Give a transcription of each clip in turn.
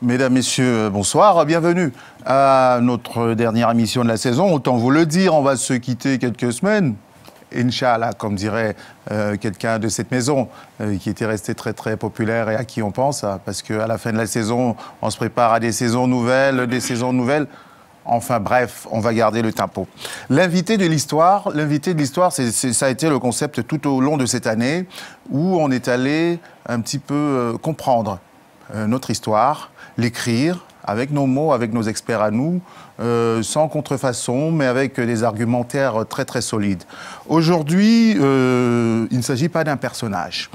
Mesdames, Messieurs, bonsoir, bienvenue à notre dernière émission de la saison. Autant vous le dire, on va se quitter quelques semaines. Inch'Allah, comme dirait quelqu'un de cette maison, qui était resté très très populaire et à qui on pense, parce qu'à la fin de la saison, on se prépare à des saisons nouvelles, Enfin bref, on va garder le tempo. L'invité de l'histoire, ça a été le concept tout au long de cette année, où on est allé un petit peu comprendre notre histoire, l'écrire, avec nos mots, avec nos experts à nous, sans contrefaçon, mais avec des argumentaires très très solides. Aujourd'hui, il ne s'agit pas d'un personnage.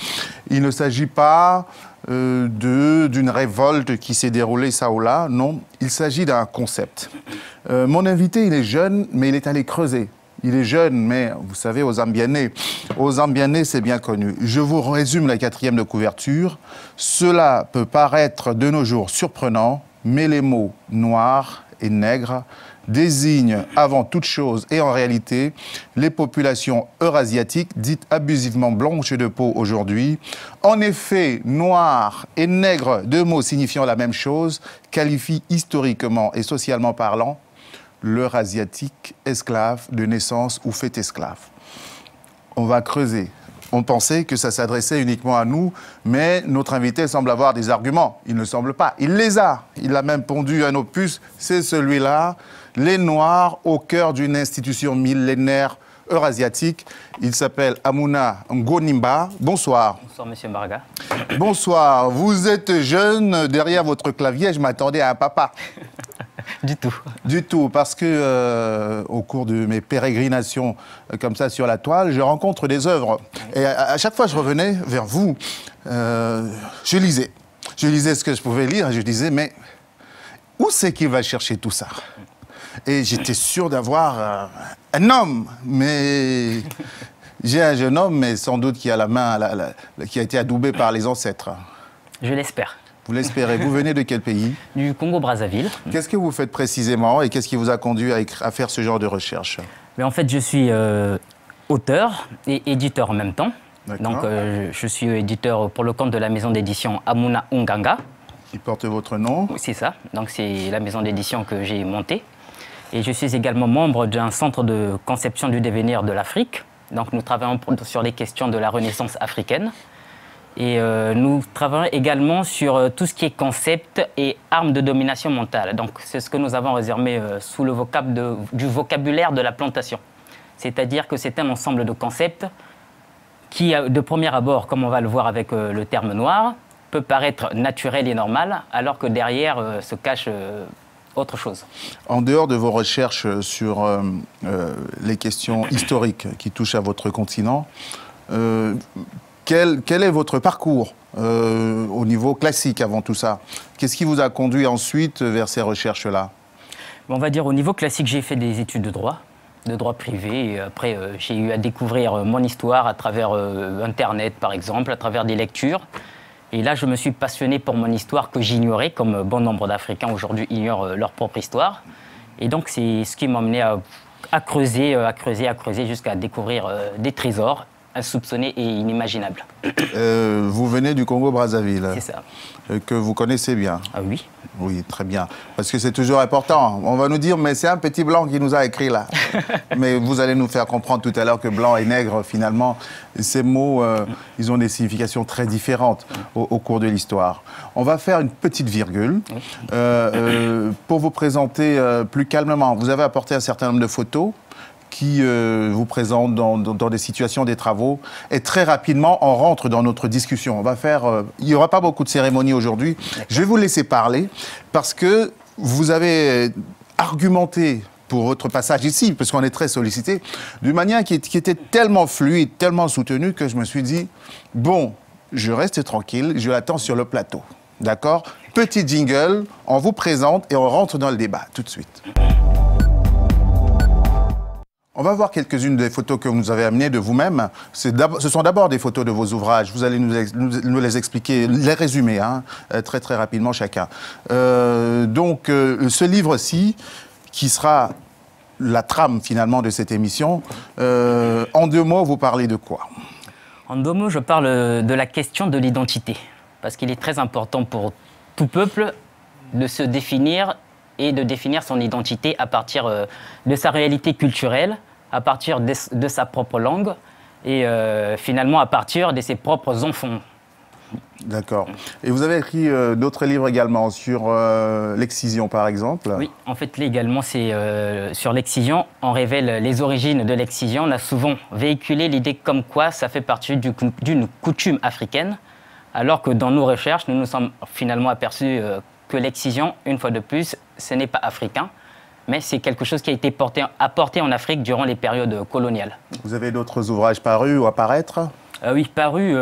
Il ne s'agit pas d'une révolte qui s'est déroulée ça ou là. Non, il s'agit d'un concept. Mon invité, il est jeune, mais il est allé creuser. Il est jeune, mais vous savez, aux Zambianais, c'est bien connu. Je vous résume la 4e de couverture. Cela peut paraître de nos jours surprenant, mais les mots noir et nègre désignent avant toute chose et en réalité les populations eurasiatiques dites abusivement blanches de peau aujourd'hui. En effet, noir et nègre, deux mots signifiant la même chose, qualifient historiquement et socialement parlant l'eurasiatique esclave de naissance ou fait esclave. On va creuser. On pensait que ça s'adressait uniquement à nous, mais notre invité semble avoir des arguments. Il ne semble pas. Il les a. Il a même pondu un opus. C'est celui-là, Les Noirs au cœur d'une institution millénaire eurasiatique. Il s'appelle Amouna Ngonimba. Bonsoir. Bonsoir, Monsieur Mbarga. Bonsoir. Vous êtes jeune, derrière votre clavier, je m'attendais à un papa. Du tout. Du tout, parce que au cours de mes pérégrinations comme ça sur la toile, je rencontre des œuvres. Et à chaque fois, je revenais vers vous, je lisais. Je lisais ce que je pouvais lire et je disais, mais où c'est qu'il va chercher tout ça? Et j'étais sûr d'avoir un homme, mais j'ai un jeune homme, mais sans doute qui a la main, qui a été adoubé par les ancêtres. Je l'espère. Vous l'espérez. Vous venez de quel pays? Du Congo-Brazzaville. Qu'est-ce que vous faites précisément et qu'est-ce qui vous a conduit à faire ce genre de recherche? Mais en fait, je suis auteur et éditeur en même temps. Donc, je suis éditeur pour le compte de la maison d'édition Amouna Nganga. Qui porte votre nom? C'est ça. Donc, c'est la maison d'édition que j'ai montée. Et je suis également membre d'un centre de conception du devenir de l'Afrique. Donc, nous travaillons sur les questions de la Renaissance africaine. Et nous travaillons également sur tout ce qui est concept et armes de domination mentale. Donc, c'est ce que nous avons réservé sous le du vocabulaire de la plantation. C'est-à-dire que c'est un ensemble de concepts qui, de premier abord, comme on va le voir avec le terme noir, peut paraître naturel et normal, alors que derrière se cache autre chose. En dehors de vos recherches sur les questions historiques qui touchent à votre continent, quel est votre parcours au niveau classique avant tout ça? Qu'est-ce qui vous a conduit ensuite vers ces recherches-là? On va dire au niveau classique, j'ai fait des études de droit privé. Et après, j'ai eu à découvrir mon histoire à travers Internet, par exemple, à travers des lectures. Et là, je me suis passionné pour mon histoire que j'ignorais, comme bon nombre d'Africains aujourd'hui ignorent leur propre histoire. Et donc, c'est ce qui m'a amené à creuser jusqu'à découvrir des trésors insoupçonné et inimaginable. Vous venez du Congo-Brazzaville. C'est ça. Que vous connaissez bien. Ah oui. Oui, très bien. Parce que c'est toujours important. On va nous dire, mais c'est un petit blanc qui nous a écrit là. Mais vous allez nous faire comprendre tout à l'heure que blanc et nègre, finalement, ces mots, ils ont des significations très différentes au cours de l'histoire. On va faire une petite virgule pour vous présenter plus calmement. Vous avez apporté un certain nombre de photos qui vous présente dans des situations, des travaux. Et très rapidement, on rentre dans notre discussion. On va faire... il n'y aura pas beaucoup de cérémonies aujourd'hui. Je vais vous laisser parler parce que vous avez argumenté pour votre passage ici, parce qu'on est très sollicité, d'une manière qui était tellement fluide, tellement soutenue que je me suis dit, bon, je reste tranquille, je l'attends sur le plateau. D'accord? Petit jingle, on vous présente et on rentre dans le débat tout de suite. On va voir quelques-unes des photos que vous nous avez amenées de vous-même. Ce sont d'abord des photos de vos ouvrages. Vous allez nous les expliquer, les résumer, hein, très très rapidement chacun. Donc, ce livre-ci, qui sera la trame finalement de cette émission, en deux mots, vous parlez de quoi? En deux mots, je parle de la question de l'identité. Parce qu'il est très important pour tout peuple de se définir et de définir son identité à partir de sa réalité culturelle, à partir de sa propre langue et finalement à partir de ses propres enfants. D'accord. Et vous avez écrit d'autres livres également sur l'excision, par exemple? Oui, en fait, là également, c'est sur l'excision. On révèle les origines de l'excision. On a souvent véhiculé l'idée comme quoi ça fait partie d'une coutume africaine, alors que dans nos recherches, nous nous sommes finalement aperçus que l'excision, une fois de plus, ce n'est pas africain, mais c'est quelque chose qui a été apporté en Afrique durant les périodes coloniales. Vous avez d'autres ouvrages parus ou à paraître? Oui, paru,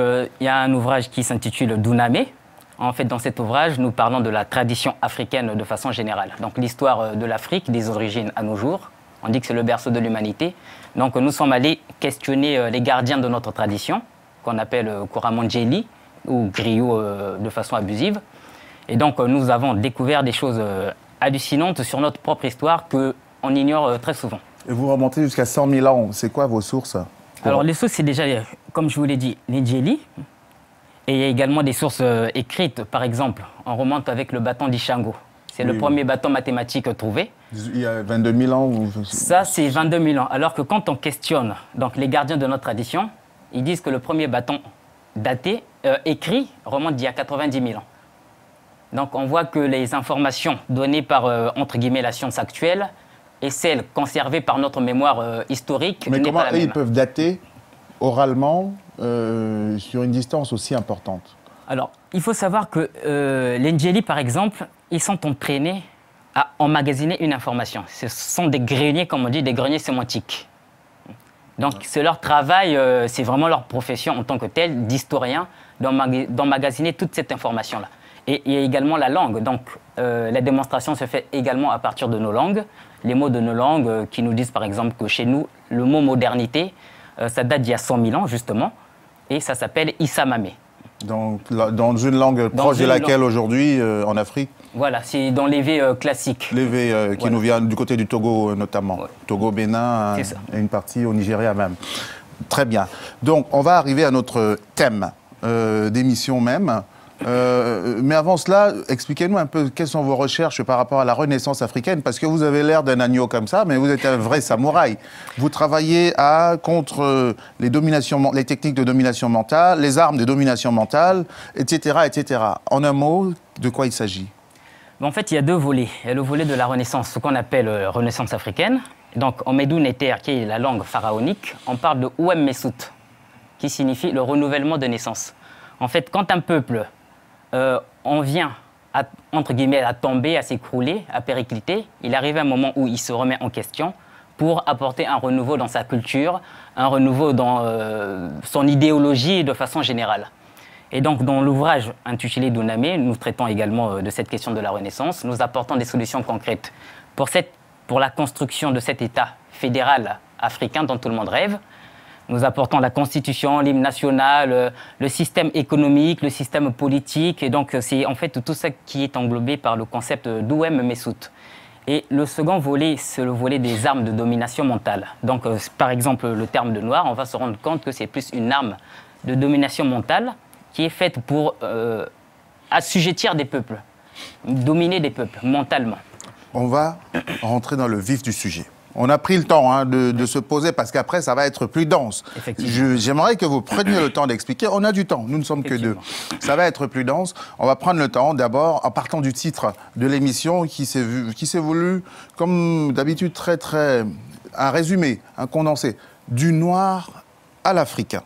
il y a un ouvrage qui s'intitule Dunamé. En fait, dans cet ouvrage, nous parlons de la tradition africaine de façon générale. Donc l'histoire de l'Afrique, des origines à nos jours. On dit que c'est le berceau de l'humanité. Donc nous sommes allés questionner les gardiens de notre tradition, qu'on appelle couramment Djeli, ou griot de façon abusive. Et donc nous avons découvert des choses hallucinantes sur notre propre histoire qu'on ignore très souvent. Et vous remontez jusqu'à 100 000 ans. C'est quoi vos sources? Alors les sources, c'est déjà, comme je vous l'ai dit, les Djeli. Et il y a également des sources écrites. Par exemple, on remonte avec le bâton d'Ishango. C'est le premier bâton mathématique trouvé. Il y a 22 000 ans ou... Ça, c'est 22 000 ans. Alors que quand on questionne donc, les gardiens de notre tradition, ils disent que le premier bâton daté, écrit, remonte d'il y a 90 000 ans. Donc on voit que les informations données par, entre guillemets, la science actuelle et celles conservées par notre mémoire historique. Mais comment ils peuvent dater oralement sur une distance aussi importante? Alors, il faut savoir que les Ndjeli, par exemple, ils sont entraînés à emmagasiner une information. Ce sont des greniers, comme on dit, des greniers sémantiques. Donc, c'est leur travail, c'est vraiment leur profession en tant que telle, d'historien, d'emmagasiner toute cette information-là. Et il y a également la langue. Donc, la démonstration se fait également à partir de nos langues. Les mots de nos langues qui nous disent, par exemple, que chez nous, le mot modernité, ça date d'il y a 100 000 ans, justement, et ça s'appelle Issamamé. Donc, dans une langue proche de laquelle aujourd'hui, en Afrique? Voilà, c'est dans l'évé classique. L'évé qui nous vient du côté du Togo, notamment. Ouais. Togo, Bénin, et une partie au Nigeria même. Très bien. Donc, on va arriver à notre thème d'émission même. Mais avant cela, expliquez-nous un peu quelles sont vos recherches par rapport à la Renaissance africaine, parce que vous avez l'air d'un agneau comme ça, mais vous êtes un vrai samouraï. Vous travaillez contre les techniques de domination mentale, les armes de domination mentale, etc., etc. En un mot, de quoi il s'agit? En fait, il y a deux volets. Il y a le volet de la Renaissance, ce qu'on appelle Renaissance africaine. Donc, en Medoune Ether, qui est la langue pharaonique, on parle de Ouem Messout, qui signifie le renouvellement de naissance. En fait, quand un peuple on vient, entre guillemets, à tomber, à s'écrouler, à péricliter, il arrive un moment où il se remet en question pour apporter un renouveau dans sa culture, un renouveau dans son idéologie de façon générale. Et donc, dans l'ouvrage intitulé Dunamé, nous traitons également de cette question de la Renaissance, nous apportons des solutions concrètes pour la construction de cet État fédéral africain dont tout le monde rêve. Nous apportons la Constitution, l'hymne national, le système économique, le système politique. Et donc, c'est en fait tout ça qui est englobé par le concept d'Ouem Messout. Et le second volet, c'est le volet des armes de domination mentale. Donc, par exemple, le terme de noir, on va se rendre compte que c'est plus une arme de domination mentale qui est faite pour assujettir des peuples, dominer des peuples mentalement. On va rentrer dans le vif du sujet. On a pris le temps de se poser parce qu'après, ça va être plus dense. J'aimerais que vous preniez le temps d'expliquer. On a du temps, nous ne sommes que deux. Ça va être plus dense. On va prendre le temps d'abord, en partant du titre de l'émission qui s'est voulu, comme d'habitude, un résumé, un condensé, du noir à l'africain.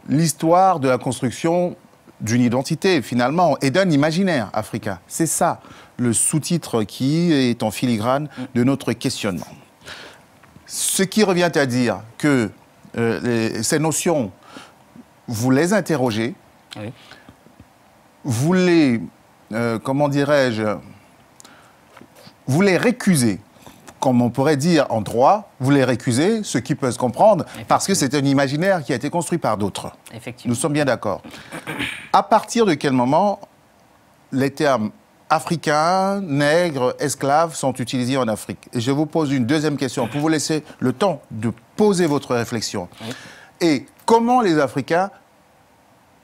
L'histoire de la construction d'une identité, finalement, et d'un imaginaire africain. C'est ça, le sous-titre qui est en filigrane de notre questionnement. Ce qui revient à dire que ces notions, vous les interrogez, vous les, comment dirais-je, vous les récusez, comme on pourrait dire en droit, vous les récusez, ce qui peut se comprendre, parce que c'est un imaginaire qui a été construit par d'autres. Nous sommes bien d'accord. À partir de quel moment les termes africains, nègres, esclaves sont utilisés en Afrique? Et je vous pose une deuxième question pour vous laisser le temps de poser votre réflexion. Et comment les Africains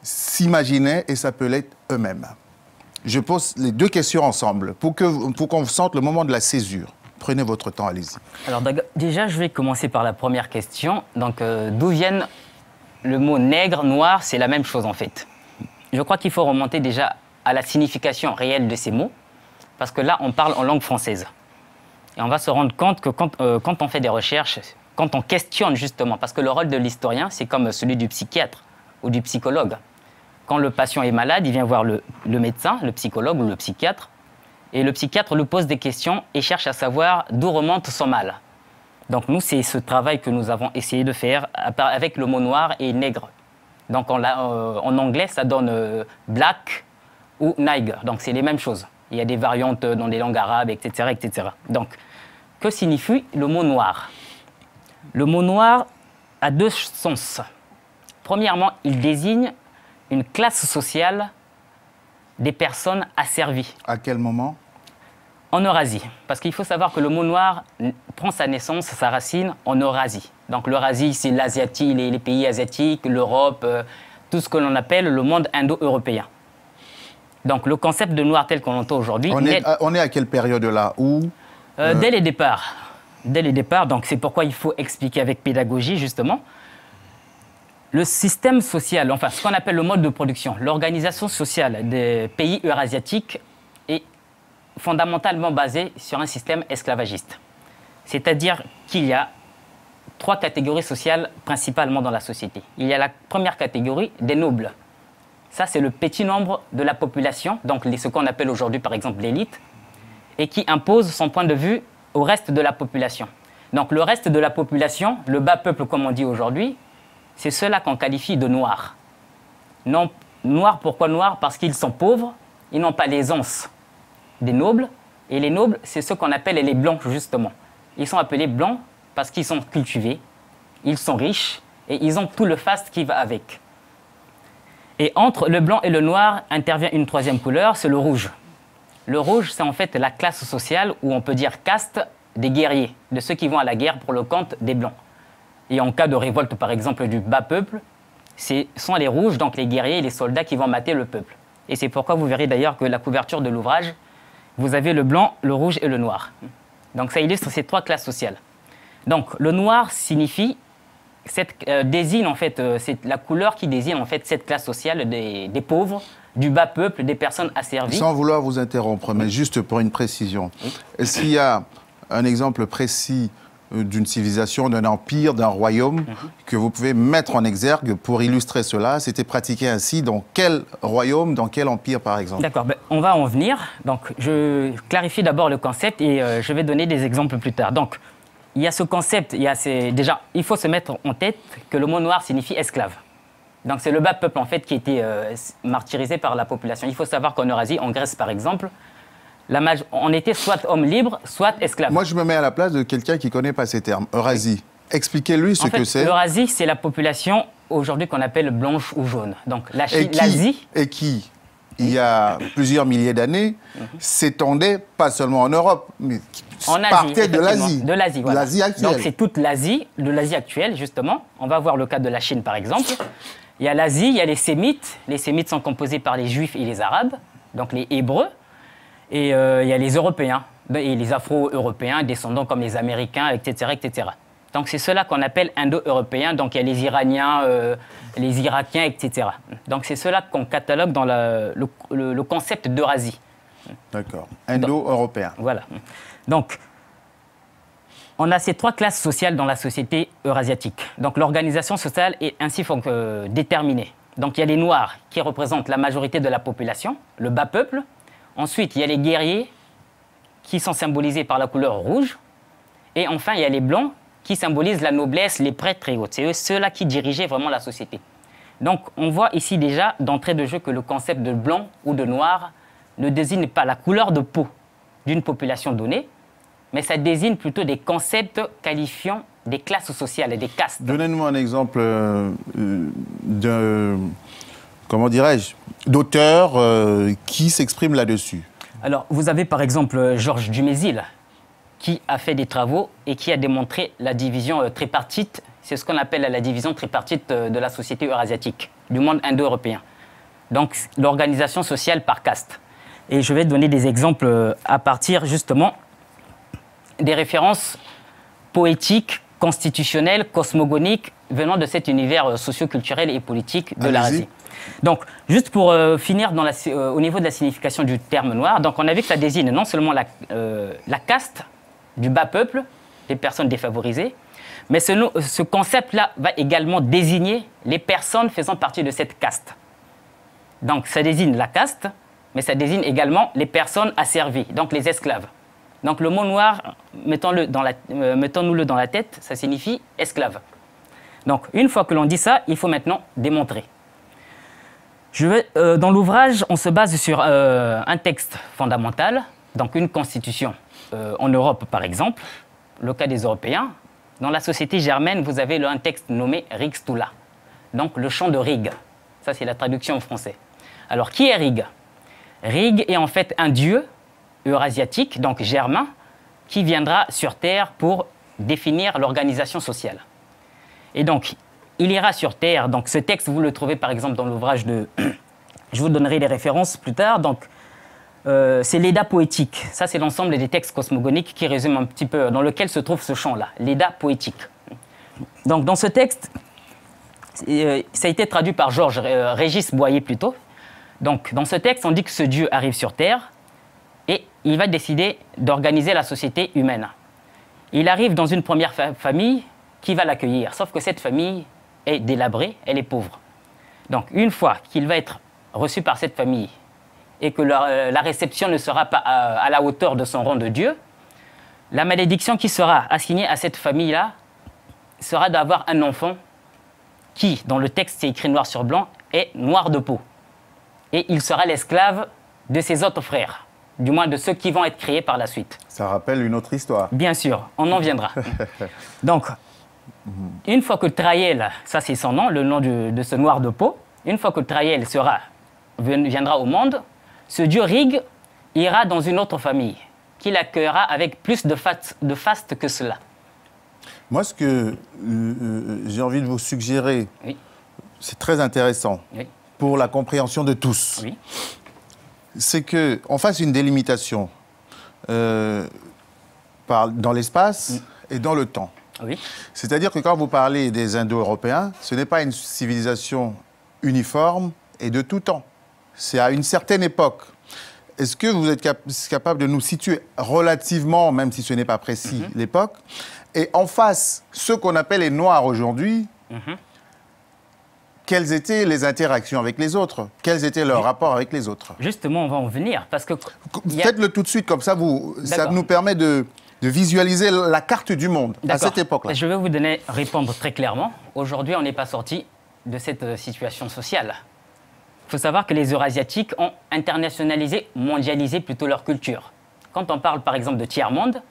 s'imaginaient et s'appelaient eux-mêmes? Je pose les deux questions ensemble pour qu'on sente le moment de la césure. Prenez votre temps, allez-y. Alors déjà, je vais commencer par la première question. Donc, d'où viennent le mot nègre, noir, c'est la même chose en fait. Je crois qu'il faut remonter déjà à la signification réelle de ces mots, parce que là, on parle en langue française. Et on va se rendre compte que quand on fait des recherches, quand on questionne justement, parce que le rôle de l'historien, c'est comme celui du psychiatre ou du psychologue. Quand le patient est malade, il vient voir le médecin, le psychologue ou le psychiatre, et le psychiatre lui pose des questions et cherche à savoir d'où remonte son mal. Donc nous, c'est ce travail que nous avons essayé de faire avec le mot noir et nègre. Donc en anglais, ça donne black ou nigger. Donc c'est les mêmes choses. Il y a des variantes dans les langues arabes, etc., etc. Donc, que signifie le mot noir? Le mot noir a deux sens. Premièrement, il désigne une classe sociale des personnes asservies. À quel moment? En Eurasie. Parce qu'il faut savoir que le mot noir prend sa naissance, sa racine en Eurasie. Donc l'Eurasie, c'est l'Asiatique, les pays asiatiques, l'Europe, tout ce que l'on appelle le monde indo-européen. Donc le concept de noir tel qu'on l'entend aujourd'hui... On est à quelle période là? Dès les départs. Dès les départs, donc c'est pourquoi il faut expliquer avec pédagogie justement. Le système social, enfin ce qu'on appelle le mode de production, l'organisation sociale des pays eurasiatiques est fondamentalement basée sur un système esclavagiste. C'est-à-dire qu'il y a trois catégories sociales principalement dans la société. Il y a la première catégorie des nobles. Ça, c'est le petit nombre de la population, donc ce qu'on appelle aujourd'hui par exemple l'élite, et qui impose son point de vue au reste de la population. Donc le reste de la population, le bas peuple comme on dit aujourd'hui, c'est ceux-là qu'on qualifie de noirs. Non, noirs, pourquoi noirs? Parce qu'ils sont pauvres, ils n'ont pas l'aisance des nobles, et les nobles, c'est ceux qu'on appelle les blancs justement. Ils sont appelés blancs parce qu'ils sont cultivés, ils sont riches, et ils ont tout le faste qui va avec. Et entre le blanc et le noir intervient une troisième couleur, c'est le rouge. Le rouge, c'est en fait la classe sociale, ou on peut dire caste, des guerriers, de ceux qui vont à la guerre pour le compte des blancs. Et en cas de révolte, par exemple, du bas peuple, ce sont les rouges, donc les guerriers et les soldats qui vont mater le peuple. Et c'est pourquoi vous verrez d'ailleurs que la couverture de l'ouvrage, vous avez le blanc, le rouge et le noir. Donc ça illustre ces trois classes sociales. Donc le noir signifie, désigne en fait, c'est la couleur qui désigne en fait cette classe sociale des pauvres, du bas peuple, des personnes asservies. Sans vouloir vous interrompre, mais juste pour une précision. Est-ce qu'il y a un exemple précis d'une civilisation, d'un empire, d'un royaume que vous pouvez mettre en exergue pour illustrer cela? C'était pratiqué ainsi dans quel royaume, dans quel empire par exemple? D'accord, on va en venir. Donc je clarifie d'abord le concept et je vais donner des exemples plus tard. Donc il y a ce concept, déjà il faut se mettre en tête que le mot noir signifie esclave. Donc c'est le bas peuple en fait qui était martyrisé par la population. Il faut savoir qu'en Eurasie, en Grèce par exemple, on était soit homme libre, soit esclave. Moi, je me mets à la place de quelqu'un qui ne connaît pas ces termes. Eurasie. Expliquez-lui ce que c'est. L'Eurasie, c'est la population aujourd'hui qu'on appelle blanche ou jaune. Donc l'Asie. Et qui, il y a plusieurs milliers d'années, s'étendait pas seulement en Europe, mais partait de l'Asie. De l'Asie, voilà. L'Asie actuelle. Donc c'est toute l'Asie, de l'Asie actuelle, justement. On va voir le cas de la Chine, par exemple. Il y a l'Asie, il y a les Sémites. Les Sémites sont composés par les Juifs et les Arabes, donc les Hébreux. Et il y a les Européens, et les Afro-Européens, descendants comme les Américains, etc., etc. Donc c'est ceux-là qu'on appelle Indo-Européens, donc il y a les Iraniens, les Irakiens, etc. Donc c'est ceux-là qu'on catalogue dans le concept d'Eurasie. D'accord. Indo-Européens. Voilà. Donc, on a ces trois classes sociales dans la société eurasiatique. Donc l'organisation sociale est ainsi déterminée. Donc il y a les Noirs qui représentent la majorité de la population, le bas peuple. Ensuite, il y a les guerriers qui sont symbolisés par la couleur rouge. Et enfin, il y a les blancs qui symbolisent la noblesse, les prêtres et autres. C'est ceux-là qui dirigeaient vraiment la société. Donc, on voit ici déjà, d'entrée de jeu, que le concept de blanc ou de noir ne désigne pas la couleur de peau d'une population donnée, mais ça désigne plutôt des concepts qualifiant des classes sociales et des castes. Donnez-nous un exemple d'auteur qui s'exprime là-dessus. Alors, vous avez par exemple Georges Dumézil, qui a fait des travaux et qui a démontré la division tripartite. C'est ce qu'on appelle la division tripartite de la société eurasiatique, du monde indo-européen. Donc, l'organisation sociale par caste. Et je vais donner des exemples à partir justement des références poétiques, constitutionnelles, cosmogoniques venant de cet univers socio-culturel et politique de l'Eurasie. Donc, juste pour finir au niveau de la signification du terme noir, donc on a vu que ça désigne non seulement la caste du bas peuple, les personnes défavorisées, mais ce concept-là va également désigner les personnes faisant partie de cette caste. Donc, ça désigne la caste, mais ça désigne également les personnes asservies, donc les esclaves. Donc, le mot noir, mettons-nous-le dans la tête, ça signifie esclave. Donc, une fois que l'on dit ça, il faut maintenant démontrer. Dans l'ouvrage, on se base sur un texte fondamental, donc une constitution en Europe, par exemple, le cas des Européens. Dans la société germaine, vous avez un texte nommé Rigstula, donc le chant de Rig. Ça, c'est la traduction en français. Alors, qui est Rig? Rig est en fait un dieu eurasiatique, donc germain, qui viendra sur Terre pour définir l'organisation sociale. Et donc, il ira sur Terre. Donc, ce texte, vous le trouvez par exemple dans l'ouvrage de... Je vous donnerai les références plus tard. Donc, c'est l'Eda poétique. Ça, c'est l'ensemble des textes cosmogoniques qui résument un petit peu dans lequel se trouve ce chant-là, l'Eda poétique. Donc, dans ce texte, ça a été traduit par Régis Boyer plutôt. Donc, dans ce texte, on dit que ce dieu arrive sur Terre et il va décider d'organiser la société humaine. Il arrive dans une première famille qui va l'accueillir, sauf que cette famille est délabrée, elle est pauvre. Donc, une fois qu'il va être reçu par cette famille et que la réception ne sera pas à la hauteur de son rang de Dieu, la malédiction qui sera assignée à cette famille-là sera d'avoir un enfant qui, dans le texte, c'est écrit noir sur blanc, est noir de peau. Et il sera l'esclave de ses autres frères, du moins de ceux qui vont être créés par la suite. Ça rappelle une autre histoire. Bien sûr, on en viendra. Donc, une fois que Traïel, ça c'est son nom, le nom de ce noir de peau, une fois que Traïel viendra au monde, ce dieu Rig ira dans une autre famille, qui l'accueillera avec plus de faste que cela. Moi, ce que j'ai envie de vous suggérer, oui, c'est très intéressant, oui, pour la compréhension de tous, oui, c'est qu'on fasse une délimitation dans l'espace, oui, et dans le temps. Oui. C'est-à-dire que quand vous parlez des Indo-Européens, ce n'est pas une civilisation uniforme et de tout temps. C'est à une certaine époque. Est-ce que vous êtes capable de nous situer relativement, même si ce n'est pas précis, l'époque, et en face, ceux qu'on appelle les Noirs aujourd'hui, quelles étaient les interactions avec les autres? Quels étaient leurs rapports avec les autres? Justement, on va en venir, parce que... Faites-le tout de suite, comme ça, ça nous permet de visualiser la carte du monde à cette époque-là. Je vais vous répondre très clairement. Aujourd'hui, on n'est pas sorti de cette situation sociale. Il faut savoir que les Eurasiatiques ont internationalisé, mondialisé plutôt leur culture. Quand on parle par exemple de tiers-monde,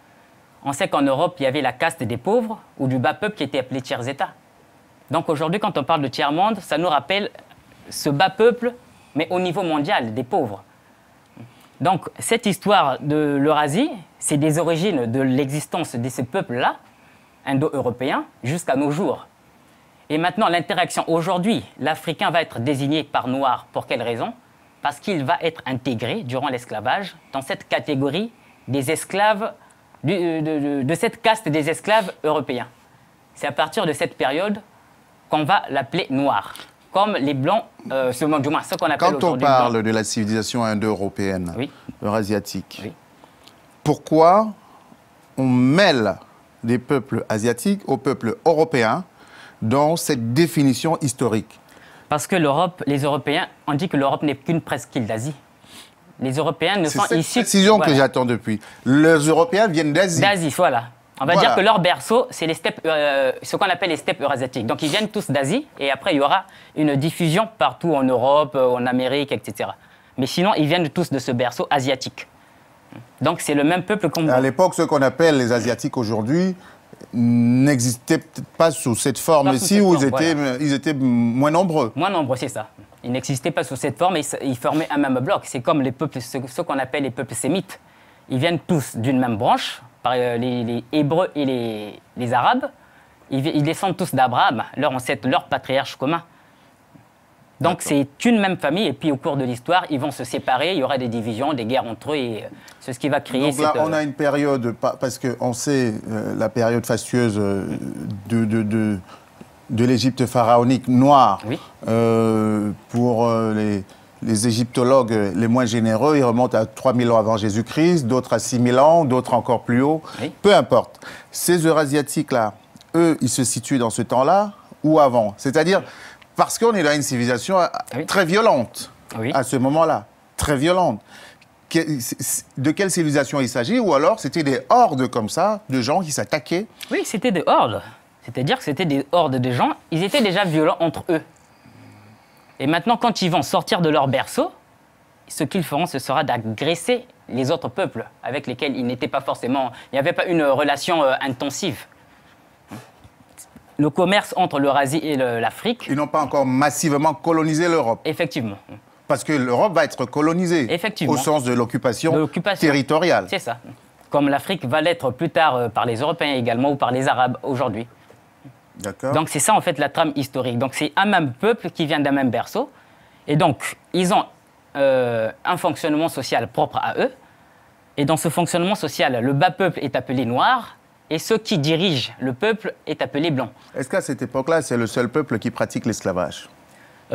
on sait qu'en Europe, il y avait la caste des pauvres ou du bas peuple qui était appelé tiers-État. Donc aujourd'hui, quand on parle de tiers-monde, ça nous rappelle ce bas peuple, mais au niveau mondial, des pauvres. Donc cette histoire de l'Eurasie, c'est des origines de l'existence de ces peuples-là, indo-européens, jusqu'à nos jours. Et maintenant, l'interaction aujourd'hui, l'Africain va être désigné par noir. Pour quelle raison? Parce qu'il va être intégré, durant l'esclavage, dans cette catégorie des esclaves, de cette caste des esclaves européens. C'est à partir de cette période qu'on va l'appeler noir, comme les Blancs, du moins ce qu'on appelle aujourd'hui. Quand on parle de la civilisation indo-européenne, oui, eurasiatique, oui, pourquoi on mêle des peuples asiatiques aux peuples européens dans cette définition historique? Parce que les Européens, on dit que l'Europe n'est qu'une presqu'île d'Asie. Les Européens ne sont issus... C'est cette précision que j'attends depuis. Les Européens viennent d'Asie. D'Asie, voilà. On va dire que leur berceau, c'est les steppes, ce qu'on appelle les steppes eurasiatiques. Donc ils viennent tous d'Asie et après il y aura une diffusion partout en Europe, en Amérique, etc. Mais sinon, ils viennent tous de ce berceau asiatique. Donc c'est le même peuple qu'on... À l'époque, ce qu'on appelle les Asiatiques aujourd'hui n'existaient peut-être pas sous cette forme-ci où ils étaient moins nombreux. Moins nombreux, c'est ça. Ils n'existaient pas sous cette forme et ils formaient un même bloc. C'est comme les peuples, ceux qu'on appelle les peuples sémites. Ils viennent tous d'une même branche, les Hébreux et les Arabes. Ils descendent tous d'Abraham, leur ancêtre, leur patriarche commun. Donc c'est une même famille et puis au cours de l'histoire, ils vont se séparer, il y aura des divisions, des guerres entre eux et c'est ce qui va créer... Donc là, on a une période, parce qu'on sait la période fastueuse de l'Égypte pharaonique noire. Oui. Pour les égyptologues les moins généreux, ils remontent à 3000 ans avant Jésus-Christ, d'autres à 6000 ans, d'autres encore plus haut. Oui. Peu importe. Ces Eurasiatiques-là, eux, ils se situent dans ce temps-là ou avant? C'est-à-dire... Parce qu'on est dans une civilisation très violente à ce moment-là, très violente. De quelle civilisation il s'agit? Ou alors c'était des hordes comme ça, de gens qui s'attaquaient? Oui, c'était des hordes. C'est-à-dire que c'était des hordes de gens. Ils étaient déjà violents entre eux. Et maintenant, quand ils vont sortir de leur berceau, ce qu'ils feront, ce sera d'agresser les autres peuples avec lesquels ils n'étaient pas forcément... Il n'y avait pas une relation intensive. Le commerce entre l'Eurasie et l'Afrique... Ils n'ont pas encore massivement colonisé l'Europe. Effectivement. Parce que l'Europe va être colonisée. Effectivement. Au sens de l'occupation territoriale. C'est ça. Comme l'Afrique va l'être plus tard par les Européens également ou par les Arabes aujourd'hui. D'accord. Donc c'est ça en fait la trame historique. Donc c'est un même peuple qui vient d'un même berceau. Et donc ils ont un fonctionnement social propre à eux. Et dans ce fonctionnement social, le bas peuple est appelé noir. Et ceux qui dirigent le peuple est appelé blanc. Est-ce qu'à cette époque-là, c'est le seul peuple qui pratique l'esclavage?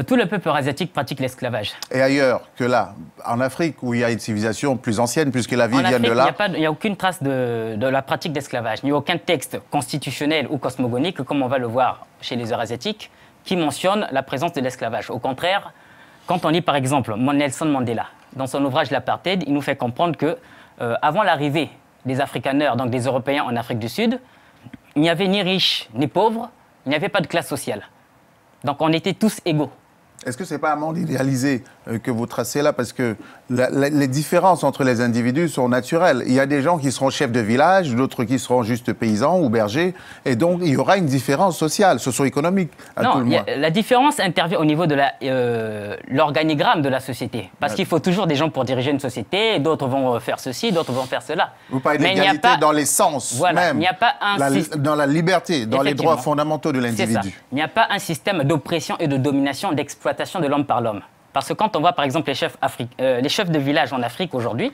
Tout le peuple eurasiatique pratique l'esclavage. Et ailleurs que là, en Afrique, où il y a une civilisation plus ancienne, puisque la vie vient de là... Il n'y a aucune trace de la pratique d'esclavage. Il n'y a aucun texte constitutionnel ou cosmogonique, comme on va le voir chez les Eurasiatiques, qui mentionne la présence de l'esclavage. Au contraire, quand on lit par exemple Nelson Mandela, dans son ouvrage L'Apartheid, il nous fait comprendre que avant l'arrivée des Afrikaners, donc des Européens en Afrique du Sud, il n'y avait ni riches ni pauvres, il n'y avait pas de classe sociale. Donc on était tous égaux. Est-ce que ce n'est pas un monde idéalisé que vous tracez là? Parce que les différences entre les individus sont naturelles. Il y a des gens qui seront chefs de village, d'autres qui seront juste paysans ou bergers. Et donc, il y aura une différence sociale, socio-économique, à tout le moins. La différence intervient au niveau de l'organigramme de la société. Parce qu'il faut toujours des gens pour diriger une société. D'autres vont faire ceci, d'autres vont faire cela. Vous parlez d'égalité dans l'essence même. Il n'y a pas dans la liberté, dans les droits fondamentaux de l'individu. Il n'y a pas un système d'oppression et de domination, d'exploitation de l'homme par l'homme. Parce que quand on voit par exemple les chefs de village en Afrique aujourd'hui,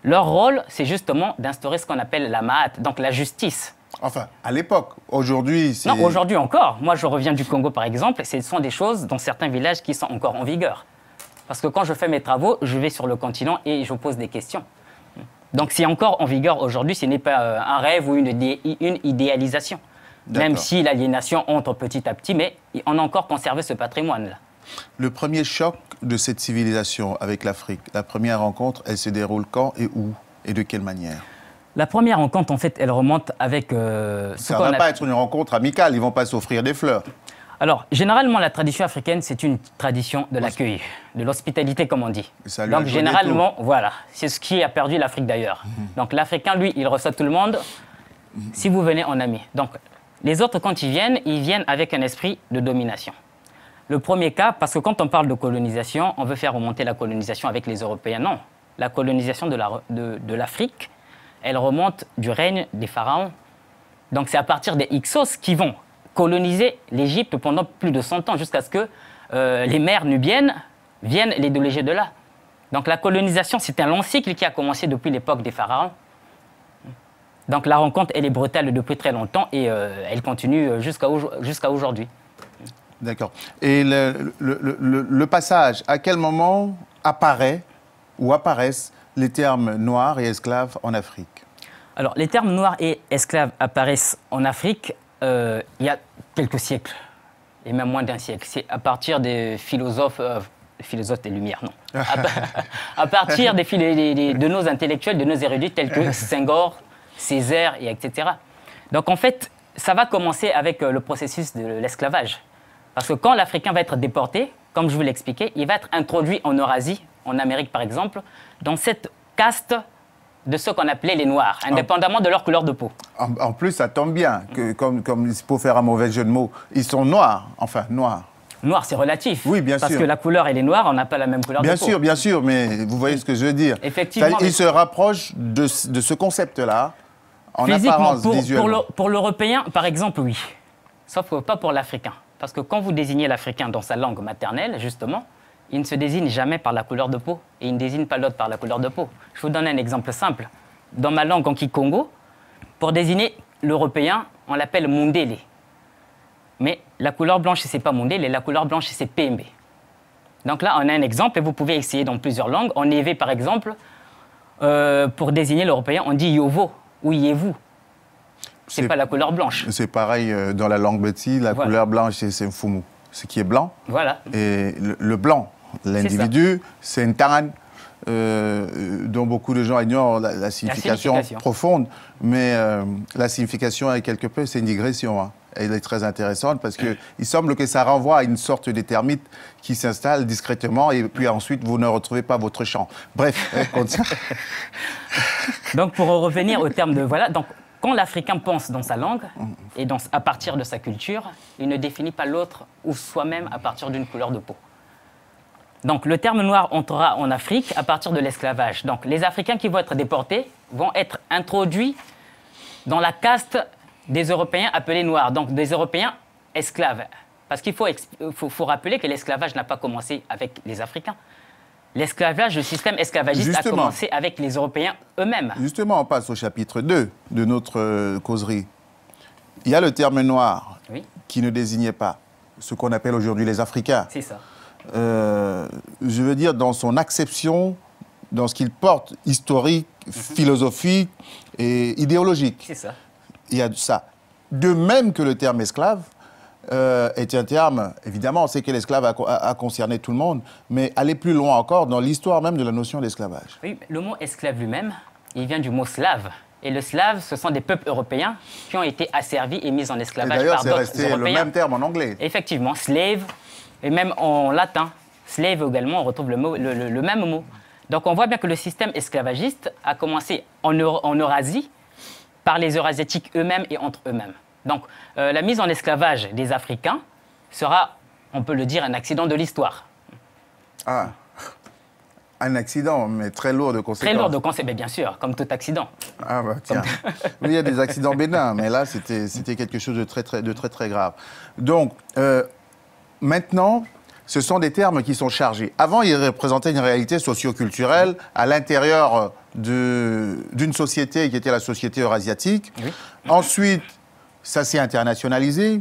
leur rôle, c'est justement d'instaurer ce qu'on appelle la ma'at, donc la justice. Enfin, à l'époque. Aujourd'hui, c'est... Non, aujourd'hui encore. Moi, je reviens du Congo, par exemple, et ce sont des choses dans certains villages qui sont encore en vigueur. Parce que quand je fais mes travaux, je vais sur le continent et je pose des questions. Donc, c'est encore en vigueur aujourd'hui, ce n'est pas un rêve ou une idéalisation. Même si l'aliénation entre petit à petit, mais on a encore conservé ce patrimoine-là. Le premier choc de cette civilisation avec l'Afrique, la première rencontre, elle se déroule quand et où et de quelle manière? La première rencontre, en fait, elle remonte avec... Ça ne va pas être une rencontre amicale, ils ne vont pas s'offrir des fleurs. Alors, généralement, la tradition africaine, c'est une tradition de l'accueil, de l'hospitalité, comme on dit. Donc, généralement, voilà, c'est ce qui a perdu l'Afrique d'ailleurs. Donc, l'Africain, lui, il reçoit tout le monde, si vous venez en ami. Donc, les autres, quand ils viennent avec un esprit de domination. Le premier cas, parce que quand on parle de colonisation, on veut faire remonter la colonisation avec les Européens. Non, la colonisation de l'Afrique, elle remonte du règne des pharaons. Donc c'est à partir des Hyksos qui vont coloniser l'Égypte pendant plus de 100 ans, jusqu'à ce que les mers nubiennes viennent les déloger de là. Donc la colonisation, c'est un long cycle qui a commencé depuis l'époque des pharaons. Donc la rencontre, elle est brutale depuis très longtemps et elle continue jusqu'à aujourd'hui. D'accord. Et le passage, à quel moment apparaît ou apparaissent les termes noirs et esclaves en Afrique? Alors, les termes noirs et esclaves apparaissent en Afrique il y a quelques siècles, et même moins d'un siècle. C'est à partir des philosophes des Lumières, non. À partir de nos intellectuels, de nos érudits tels que Senghor, Césaire, et etc. Donc, en fait, ça va commencer avec le processus de l'esclavage. Parce que quand l'Africain va être déporté, comme je vous l'expliquais, il va être introduit en Eurasie, en Amérique par exemple, dans cette caste de ceux qu'on appelait les Noirs, indépendamment de leur couleur de peau. En plus, ça tombe bien, que, comme pour faire un mauvais jeu de mots, ils sont noirs, enfin noirs. Noir, c'est relatif. Oui, bien sûr. Parce que la couleur, elle est noire, on n'a pas la même couleur de peau. Bien sûr, mais vous voyez ce que je veux dire. Effectivement. Ils se rapprochent de ce concept-là, en apparence visuellement. Pour l'Européen, par exemple, oui. Sauf que pas pour l'Africain. Parce que quand vous désignez l'Africain dans sa langue maternelle, justement, il ne se désigne jamais par la couleur de peau et il ne désigne pas l'autre par la couleur de peau. Je vous donne un exemple simple. Dans ma langue en Kikongo, pour désigner l'Européen, on l'appelle Mundele. Mais la couleur blanche, ce n'est pas Mundele, et la couleur blanche, c'est Pembe. Donc là, on a un exemple et vous pouvez essayer dans plusieurs langues. En Evé, par exemple, pour désigner l'Européen, on dit Yovo ou Yevu. Ce n'est pas la couleur blanche. C'est pareil dans la langue Betsi, la couleur blanche, c'est Mfumu, ce qui est blanc. Voilà. Et le blanc, l'individu, c'est une Taran, dont beaucoup de gens ignorent la signification profonde. Mais la signification est quelque peu, c'est une digression. Hein. Elle est très intéressante parce qu'il semble que ça renvoie à une sorte de termite qui s'installe discrètement et puis ensuite vous ne retrouvez pas votre champ. Bref, donc pour revenir au terme de voilà, donc quand l'Africain pense dans sa langue et à partir de sa culture, il ne définit pas l'autre ou soi-même à partir d'une couleur de peau. Donc le terme noir entrera en Afrique à partir de l'esclavage. Donc les Africains qui vont être déportés vont être introduits dans la caste des Européens appelés noirs, donc des Européens esclaves. Parce qu'il faut rappeler que l'esclavage n'a pas commencé avec les Africains. L'esclavage, le système esclavagiste a commencé avec les Européens eux-mêmes. Justement, on passe au chapitre 2 de notre causerie. Il y a le terme noir qui ne désignait pas ce qu'on appelle aujourd'hui les Africains. C'est ça. Je veux dire, dans son acception, dans ce qu'il porte, historique, philosophique et idéologique. C'est ça. Il y a ça. De même que le terme esclave est un terme, évidemment, on sait que l'esclave a concerné tout le monde, mais aller plus loin encore dans l'histoire même de la notion d'esclavage. Oui, le mot esclave lui-même, il vient du mot slave. Et le slave, ce sont des peuples européens qui ont été asservis et mis en esclavage par d'autres Européens. D'ailleurs, c'est resté le même terme en anglais. Effectivement, slave, et même en latin, slave également, on retrouve le même mot. Donc on voit bien que le système esclavagiste a commencé en Eurasie, par les Eurasiatiques eux-mêmes et entre eux-mêmes. Donc, la mise en esclavage des Africains sera, on peut le dire, un accident de l'histoire. Ah, un accident, mais très lourd de conséquences. Très lourd de conséquences, bien sûr, comme tout accident. Ah bah tiens, oui, il y a des accidents bénins, mais là, c'était quelque chose de très grave. Donc, maintenant, ce sont des termes qui sont chargés. Avant, ils représentaient une réalité socio-culturelle à l'intérieur d'une société qui était la société eurasiatique. Oui. Ensuite, ça s'est internationalisé.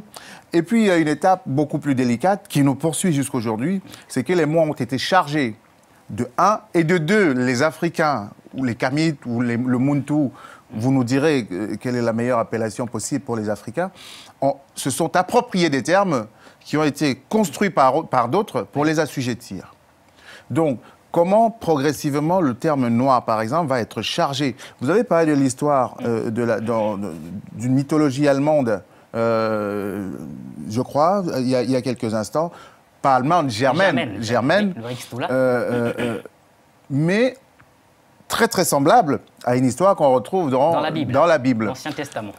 Et puis, il y a une étape beaucoup plus délicate qui nous poursuit jusqu'aujourd'hui, c'est que les mots ont été chargés de un et de deux. Les Africains, ou les Kamites, ou le Muntu, vous nous direz quelle est la meilleure appellation possible pour les Africains, se sont appropriés des termes qui ont été construits par d'autres pour les assujettir. Donc, comment progressivement le terme noir, par exemple, va être chargé? Vous avez parlé de l'histoire d'une mythologie allemande, je crois, il y a quelques instants, pas allemande, germaine, mais très semblable à une histoire qu'on retrouve dans la Bible. L'Ancien Testament.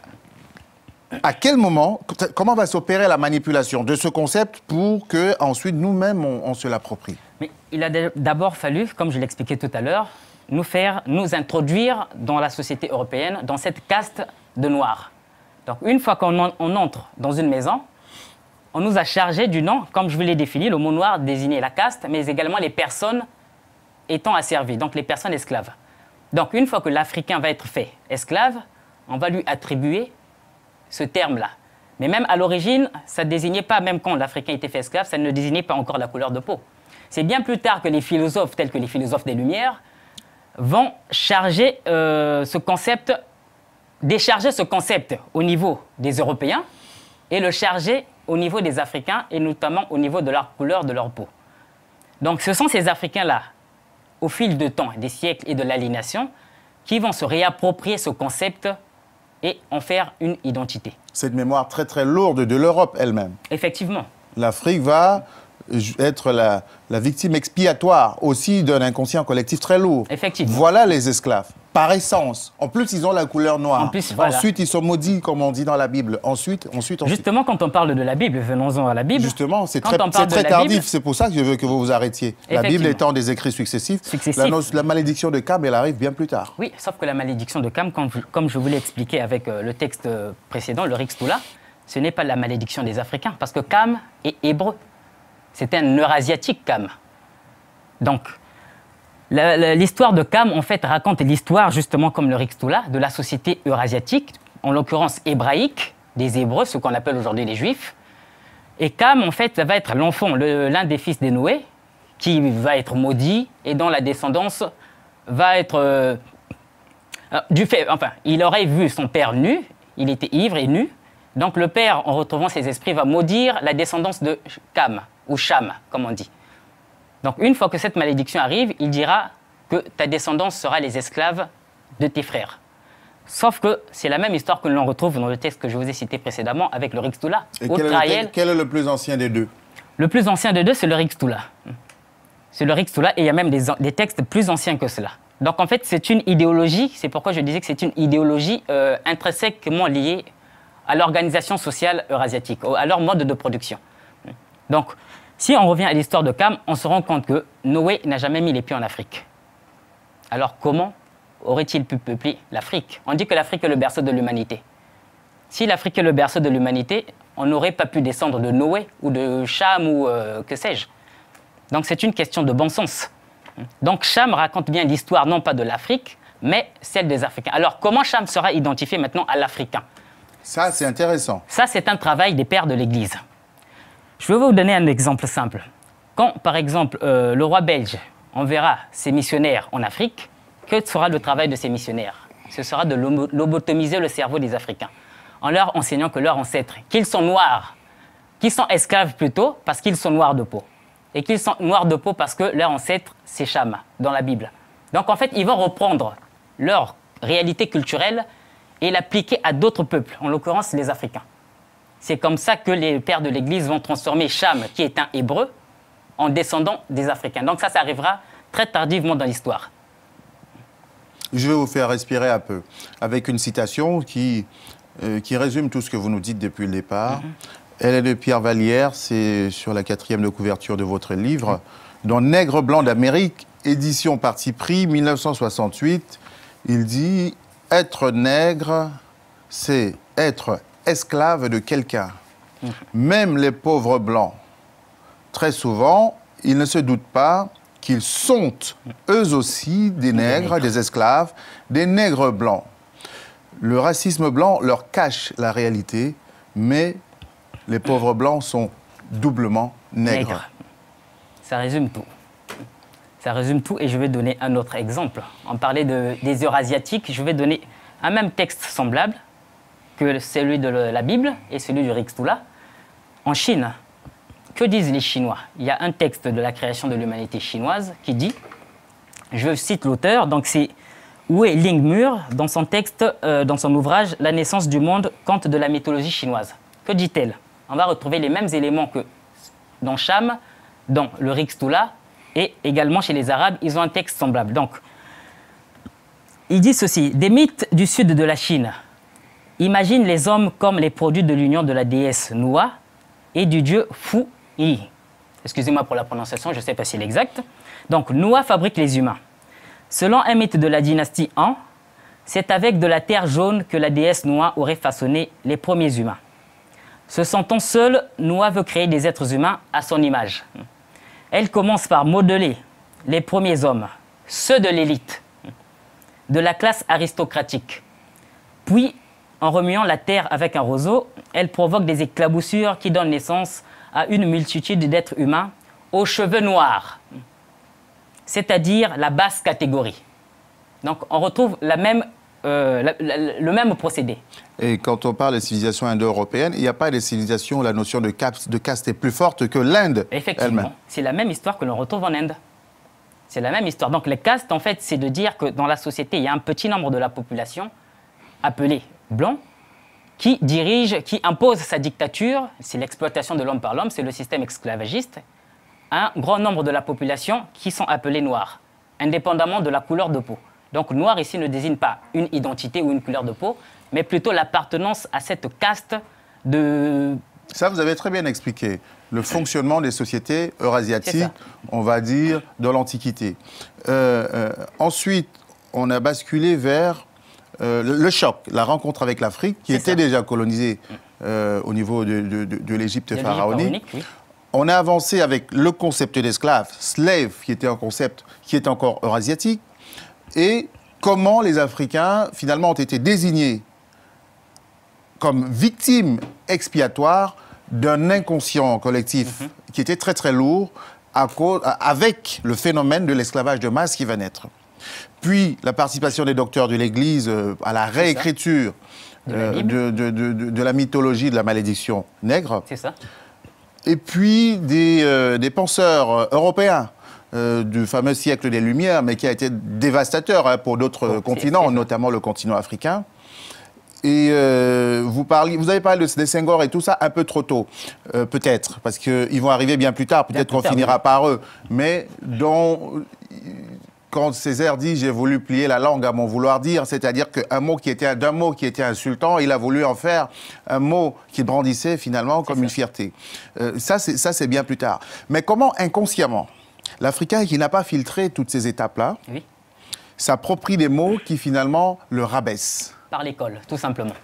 À quel moment, comment va s'opérer la manipulation de ce concept pour qu'ensuite nous-mêmes on se l'approprie? Mais il a d'abord fallu, comme je l'expliquais tout à l'heure, nous introduire dans la société européenne, dans cette caste de noirs. Donc une fois qu'on entre dans une maison, on nous a chargé du nom, comme je vous l'ai défini, le mot noir désignait la caste, mais également les personnes étant asservies, donc les personnes esclaves. Donc une fois que l'Africain va être fait esclave, on va lui attribuer ce terme-là. Mais même à l'origine, ça ne désignait pas, même quand l'Africain était fait esclave, ça ne désignait pas encore la couleur de peau. C'est bien plus tard que les philosophes, tels que les philosophes des Lumières, vont charger décharger ce concept au niveau des Européens et le charger au niveau des Africains et notamment au niveau de leur couleur de leur peau. Donc ce sont ces Africains-là, au fil du temps, des siècles et de l'aliénation, qui vont se réapproprier ce concept et en faire une identité. Cette mémoire très lourde de l'Europe elle-même. Effectivement. L'Afrique va être la victime expiatoire aussi d'un inconscient collectif très lourd. Effectivement. Voilà les esclaves, par essence. En plus, ils ont la couleur noire. En plus, voilà. Ensuite, ils sont maudits, comme on dit dans la Bible. Ensuite. Justement, quand on parle de la Bible, venons-en à la Bible. Justement, c'est très tardif. C'est pour ça que je veux que vous vous arrêtiez. La Bible étant des écrits successifs. La malédiction de Cam, elle arrive bien plus tard. Oui, sauf que la malédiction de Cam, comme je vous l'ai expliqué avec le texte précédent, le Rixtula, ce n'est pas la malédiction des Africains, parce que Kham est hébreu. C'est un eurasiatique, Kham. Donc, l'histoire de Kham, en fait, raconte l'histoire, justement comme le Rixtula, de la société eurasiatique, en l'occurrence hébraïque, des Hébreux, ce qu'on appelle aujourd'hui les Juifs. Et Kham, en fait, va être l'enfant, l'un des fils de Noé, qui va être maudit et dont la descendance va être... il aurait vu son père nu, il était ivre et nu. Donc le père, en retrouvant ses esprits, va maudire la descendance de Kham, ou Cham, comme on dit. Donc une fois que cette malédiction arrive, il dira que ta descendance sera les esclaves de tes frères. Sauf que c'est la même histoire que l'on retrouve dans le texte que je vous ai cité précédemment avec le Rixtula. Et quel est le plus ancien des deux? Le plus ancien des deux, c'est le Rixtula. C'est le Rixtula et il y a même des textes plus anciens que cela. Donc en fait, c'est une idéologie, c'est pourquoi je disais que c'est une idéologie intrinsèquement liée à l'organisation sociale eurasiatique, à leur mode de production. Donc, si on revient à l'histoire de Kham, on se rend compte que Noé n'a jamais mis les pieds en Afrique. Alors comment aurait-il pu peupler l'Afrique? On dit que l'Afrique est le berceau de l'humanité. Si l'Afrique est le berceau de l'humanité, on n'aurait pas pu descendre de Noé ou de Cham ou que sais-je. Donc c'est une question de bon sens. Donc Cham raconte bien l'histoire non pas de l'Afrique, mais celle des Africains. Alors comment Cham sera identifié maintenant à l'Africain? Ça, c'est intéressant. Ça, c'est un travail des pères de l'Église. Je vais vous donner un exemple simple. Quand, par exemple, le roi belge enverra ses missionnaires en Afrique, que sera le travail de ces missionnaires? Ce sera de lobotomiser le cerveau des Africains, en leur enseignant que leurs ancêtres, qu'ils sont noirs, qu'ils sont esclaves plutôt, parce qu'ils sont noirs de peau, et qu'ils sont noirs de peau parce que leur ancêtre, c'est Cham, dans la Bible. Donc, en fait, ils vont reprendre leur réalité culturelle et l'appliquer à d'autres peuples, en l'occurrence les Africains. C'est comme ça que les pères de l'Église vont transformer Cham, qui est un hébreu, en descendant des Africains. Donc ça arrivera très tardivement dans l'histoire. Je vais vous faire respirer un peu, avec une citation qui résume tout ce que vous nous dites depuis le départ. Elle est de Pierre Vallière, c'est sur la 4e de couverture de votre livre, dans Nègre blanc d'Amérique, édition parti pris, 1968. Il dit « Être nègre, c'est être esclave de quelqu'un. Même les pauvres blancs, très souvent, ils ne se doutent pas qu'ils sont eux aussi des nègres, des esclaves, des nègres blancs. Le racisme blanc leur cache la réalité, mais les pauvres blancs sont doublement nègres. Ça résume tout. Ça résume tout et je vais donner un autre exemple. On parlait des Eurasiatiques, je vais donner un même texte semblable que celui de la Bible et celui du Rixtula. En Chine, que disent les Chinois? Il y a un texte de la création de l'humanité chinoise qui dit, je cite l'auteur, donc c'est Wei Lingmur, dans son texte, dans son ouvrage « La naissance du monde, conte de la mythologie chinoise ». Que dit-elle? On va retrouver les mêmes éléments que dans Cham, dans le Rixtula, et également chez les Arabes, ils ont un texte semblable. Donc, il dit ceci, des mythes du sud de la Chine imaginent les hommes comme les produits de l'union de la déesse Nua et du dieu Fu Yi. Excusez-moi pour la prononciation, je ne sais pas si c'est l'exact. Donc, Nua fabrique les humains. Selon un mythe de la dynastie Han, c'est avec de la terre jaune que la déesse Nua aurait façonné les premiers humains. Se sentant seule, Nua veut créer des êtres humains à son image. Elle commence par modeler les premiers hommes, ceux de l'élite, de la classe aristocratique. Puis, en remuant la terre avec un roseau, elle provoque des éclaboussures qui donnent naissance à une multitude d'êtres humains aux cheveux noirs, c'est-à-dire la basse catégorie. Donc, on retrouve le même procédé. Et quand on parle des civilisations indo-européennes, il n'y a pas des civilisations où la notion de caste est plus forte que l'Inde. Effectivement, c'est la même histoire que l'on retrouve en Inde. C'est la même histoire. Donc les castes, en fait, c'est de dire que dans la société, il y a un petit nombre de la population, appelé blanc, qui dirige, qui impose sa dictature, c'est l'exploitation de l'homme par l'homme, c'est le système esclavagiste, à un grand nombre de la population qui sont appelés noirs, indépendamment de la couleur de peau. Donc noir ici ne désigne pas une identité ou une couleur de peau, mais plutôt l'appartenance à cette caste de... Ça, vous avez très bien expliqué. Le fonctionnement des sociétés eurasiatiques, on va dire, dans l'Antiquité. Ensuite, on a basculé vers le choc, la rencontre avec l'Afrique, qui était déjà colonisée au niveau de l'Égypte pharaonique. Oui. On a avancé avec le concept d'esclave, slave, qui était un concept qui est encore eurasiatique, et comment les Africains, finalement, ont été désignés comme victimes expiatoires d'un inconscient collectif qui était très, très lourd avec le phénomène de l'esclavage de masse qui va naître. Puis, la participation des docteurs de l'Église à la réécriture de la mythologie de la malédiction nègre. C'est ça. Et puis, des penseurs européens du fameux siècle des Lumières, mais qui a été dévastateur pour d'autres continents, notamment le continent africain. Et vous avez parlé de Senghor et tout ça un peu trop tôt, peut-être, parce qu'ils vont arriver bien plus tard, peut-être qu'on finira par eux. Mais quand Césaire dit « j'ai voulu plier la langue à mon vouloir dire », c'est-à-dire d'un mot qui était insultant, il a voulu en faire un mot qui brandissait finalement comme une fierté. Ça, c'est bien plus tard. Mais comment inconsciemment, l'Africain qui n'a pas filtré toutes ces étapes-là, s'approprie des mots qui finalement le rabaissent? Par l'école, tout simplement.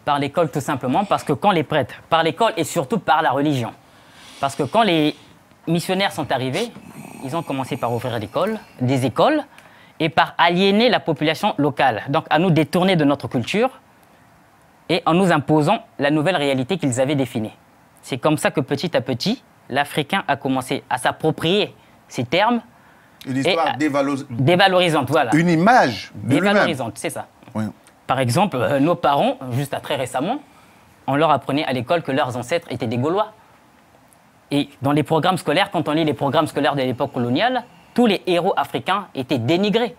Par l'école, tout simplement, parce que quand les prêtres, par l'école et surtout par la religion. Parce que quand les missionnaires sont arrivés, ils ont commencé par ouvrir des écoles, et par aliéner la population locale. Donc à nous détourner de notre culture, et en nous imposant la nouvelle réalité qu'ils avaient définie. C'est comme ça que petit à petit, l'Africain a commencé à s'approprier ces termes. Une histoire dévalorisante, voilà. Une image de dévalorisante, c'est ça. Oui. Par exemple, nos parents, juste très récemment, on leur apprenait à l'école que leurs ancêtres étaient des Gaulois. Et dans les programmes scolaires, quand on lit les programmes scolaires de l'époque coloniale, tous les héros africains étaient dénigrés.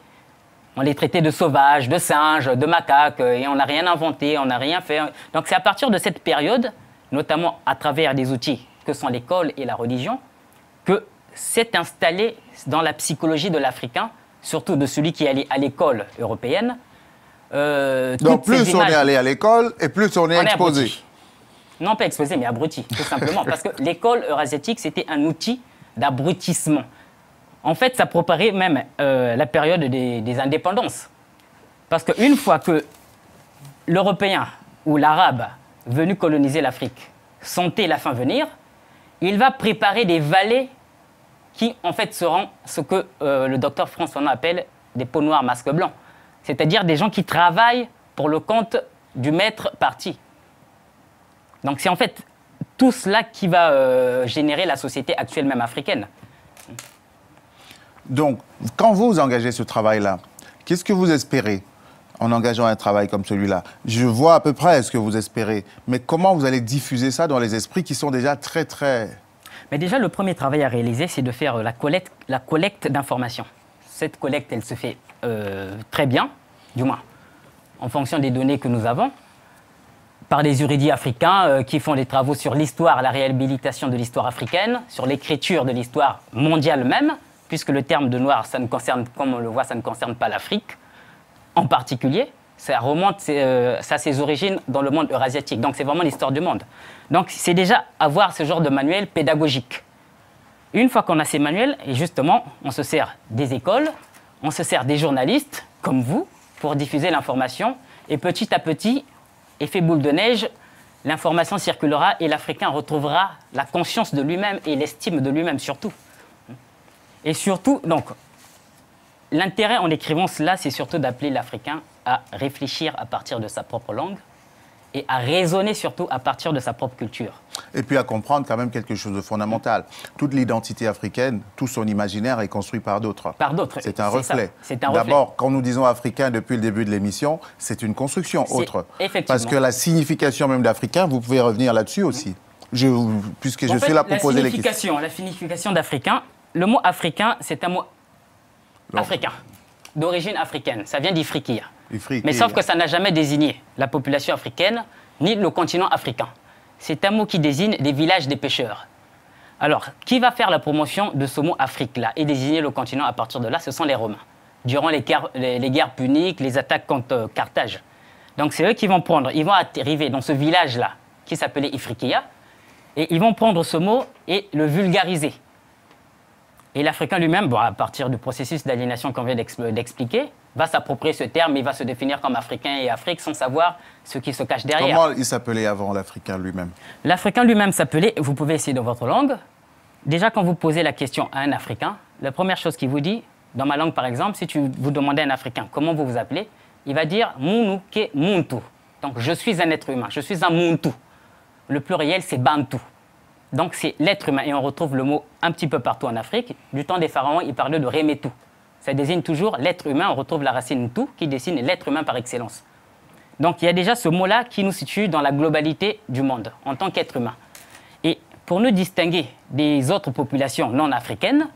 On les traitait de sauvages, de singes, de macaques, et on n'a rien inventé, on n'a rien fait. Donc c'est à partir de cette période, notamment à travers des outils que sont l'école et la religion, que s'est installé dans la psychologie de l'Africain, surtout de celui qui est allé à l'école européenne. Donc plus on est allé à l'école et plus on est exposé. Abruti. Non pas exposé, mais abruti, tout simplement. Parce que l'école eurasiatique, c'était un outil d'abrutissement. En fait, ça préparait même la période des indépendances. Parce qu'une fois que l'Européen ou l'Arabe venu coloniser l'Afrique sentait la fin venir, il va préparer des valets qui, en fait, seront ce que le docteur François appelle des peaux noires masques blancs. C'est-à-dire des gens qui travaillent pour le compte du maître parti. Donc c'est en fait tout cela qui va générer la société actuelle, même africaine. Donc, quand vous engagez ce travail-là, qu'est-ce que vous espérez en engageant un travail comme celui-là? Je vois à peu près ce que vous espérez, mais comment vous allez diffuser ça dans les esprits qui sont déjà très, très... Mais déjà, le premier travail à réaliser, c'est de faire la collecte d'informations. Cette collecte, elle se fait très bien, du moins, en fonction des données que nous avons, par des érudits africains qui font des travaux sur l'histoire, la réhabilitation de l'histoire africaine, sur l'écriture de l'histoire mondiale même, puisque le terme de noir, ça ne concerne, comme on le voit, ça ne concerne pas l'Afrique en particulier. Ça remonte, ça a ses origines dans le monde eurasiatique. Donc c'est vraiment l'histoire du monde. Donc c'est déjà avoir ce genre de manuel pédagogique. Une fois qu'on a ces manuels, et justement, on se sert des écoles, on se sert des journalistes, comme vous, pour diffuser l'information. Et petit à petit, effet boule de neige, l'information circulera et l'Africain retrouvera la conscience de lui-même et l'estime de lui-même surtout. Et surtout, donc, l'intérêt en écrivant cela, c'est surtout d'appeler l'Africain à réfléchir à partir de sa propre langue et à raisonner surtout à partir de sa propre culture. Et puis à comprendre quand même quelque chose de fondamental. Toute l'identité africaine, tout son imaginaire est construit par d'autres. Par d'autres. C'est un reflet. C'est un reflet. D'abord, quand nous disons africain depuis le début de l'émission, c'est une construction autre. Effectivement. Parce que la signification même d'africain, vous pouvez revenir là-dessus aussi. Puisque je suis là pour poser les questions. La signification d'africain, le mot africain, c'est un mot africain, d'origine africaine. Ça vient d'Ifriqiya. Mais sauf que ça n'a jamais désigné la population africaine ni le continent africain. C'est un mot qui désigne les villages des pêcheurs. Alors, qui va faire la promotion de ce mot Afrique-là et désigner le continent à partir de là? Ce sont les Romains. Durant les guerres puniques, les attaques contre Carthage. Donc c'est eux qui vont prendre, ils vont arriver dans ce village-là, qui s'appelait Ifriqiya, et ils vont prendre ce mot et le vulgariser. Et l'Africain lui-même, bon, à partir du processus d'aliénation qu'on vient d'expliquer, va s'approprier ce terme, il va se définir comme Africain et Afrique sans savoir ce qui se cache derrière. Comment il s'appelait avant, l'Africain lui-même? L'Africain lui-même s'appelait, vous pouvez essayer dans votre langue, déjà quand vous posez la question à un Africain, la première chose qu'il vous dit, dans ma langue par exemple, si vous demandez à un Africain comment vous vous appelez, il va dire « Munu ke muntu ». Donc je suis un être humain, je suis un muntu. Le pluriel c'est bantu. Donc c'est l'être humain et on retrouve le mot un petit peu partout en Afrique. Du temps des pharaons, ils parlaient de remetu. Ça désigne toujours l'être humain, on retrouve la racine tu qui désigne l'être humain par excellence. Donc il y a déjà ce mot-là qui nous situe dans la globalité du monde en tant qu'être humain. Et pour nous distinguer des autres populations non africaines,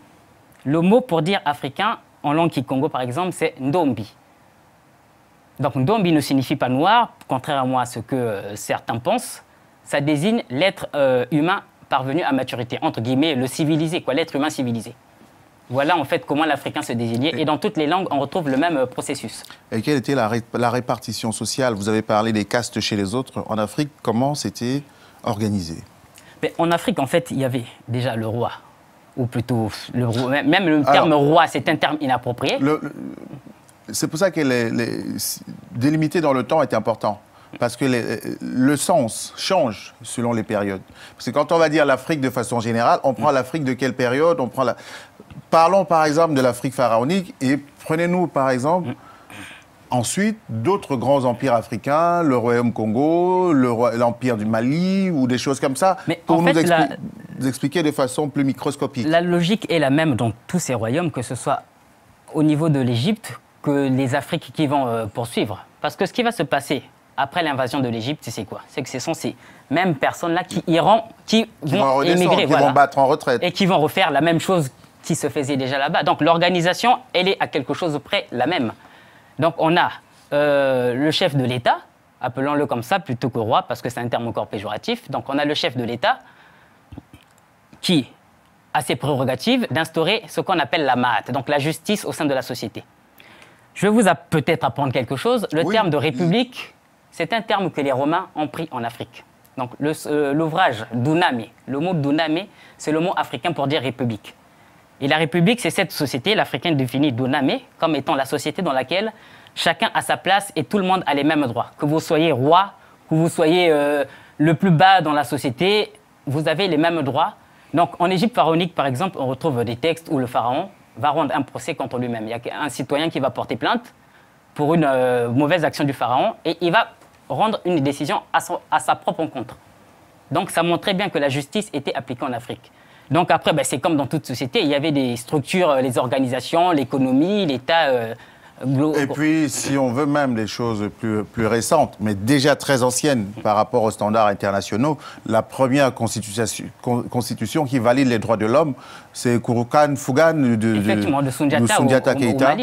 le mot pour dire africain en langue kikongo par exemple c'est ndombi. Donc ndombi ne signifie pas noir, contrairement à ce que certains pensent. Ça désigne l'être humain parvenu à maturité, entre guillemets, le civilisé, l'être humain civilisé. Voilà en fait comment l'Africain se désignait. Et dans toutes les langues, on retrouve le même processus. Et quelle était la répartition sociale? Vous avez parlé des castes chez les autres. En Afrique, comment c'était organisé? Mais en Afrique, en fait, il y avait déjà le roi. Ou plutôt, même le terme roi, c'est un terme inapproprié. C'est pour ça que délimiter dans le temps est important. Parce que le sens change selon les périodes. Parce que quand on va dire l'Afrique de façon générale, on prend l'Afrique de quelle période? Parlons par exemple de l'Afrique pharaonique et prenez-nous par exemple ensuite d'autres grands empires africains, le Royaume Congo, l'Empire du Mali ou des choses comme ça, mais pour en nous fait, expliquer de façon plus microscopique. La logique est la même dans tous ces royaumes, que ce soit au niveau de l'Égypte que les Afriques qui vont poursuivre. Parce que ce qui va se passer après l'invasion de l'Égypte, c'est quoi? C'est que ce sont ces mêmes personnes-là qui vont émigrer, qui vont battre en retraite. Et qui vont refaire la même chose qui se faisait déjà là-bas. Donc l'organisation, elle est à quelque chose près la même. Donc on a le chef de l'État, appelons-le comme ça plutôt que roi, parce que c'est un terme encore péjoratif. Donc on a le chef de l'État qui a ses prérogatives d'instaurer ce qu'on appelle la ma'at, donc la justice au sein de la société. Je vais vous peut-être apprendre quelque chose. Le terme de république, c'est un terme que les Romains ont pris en Afrique. Donc l'ouvrage Duname, le mot Duname, c'est le mot africain pour dire république. Et la république, c'est cette société, l'Africain définit Duname comme étant la société dans laquelle chacun a sa place et tout le monde a les mêmes droits. Que vous soyez roi, que vous soyez le plus bas dans la société, vous avez les mêmes droits. Donc en Égypte pharaonique, par exemple, on retrouve des textes où le pharaon va rendre un procès contre lui-même. Il y a un citoyen qui va porter plainte pour une mauvaise action du pharaon et il va rendre une décision à sa propre encontre. Donc ça montrait bien que la justice était appliquée en Afrique. Donc après, c'est comme dans toute société, il y avait des structures, les organisations, l'économie, l'État. Et puis, si on veut même des choses plus récentes, mais déjà très anciennes par rapport aux standards internationaux, la première constitution qui valide les droits de l'homme, c'est Kurukan Fugan de Soundiata Keïta.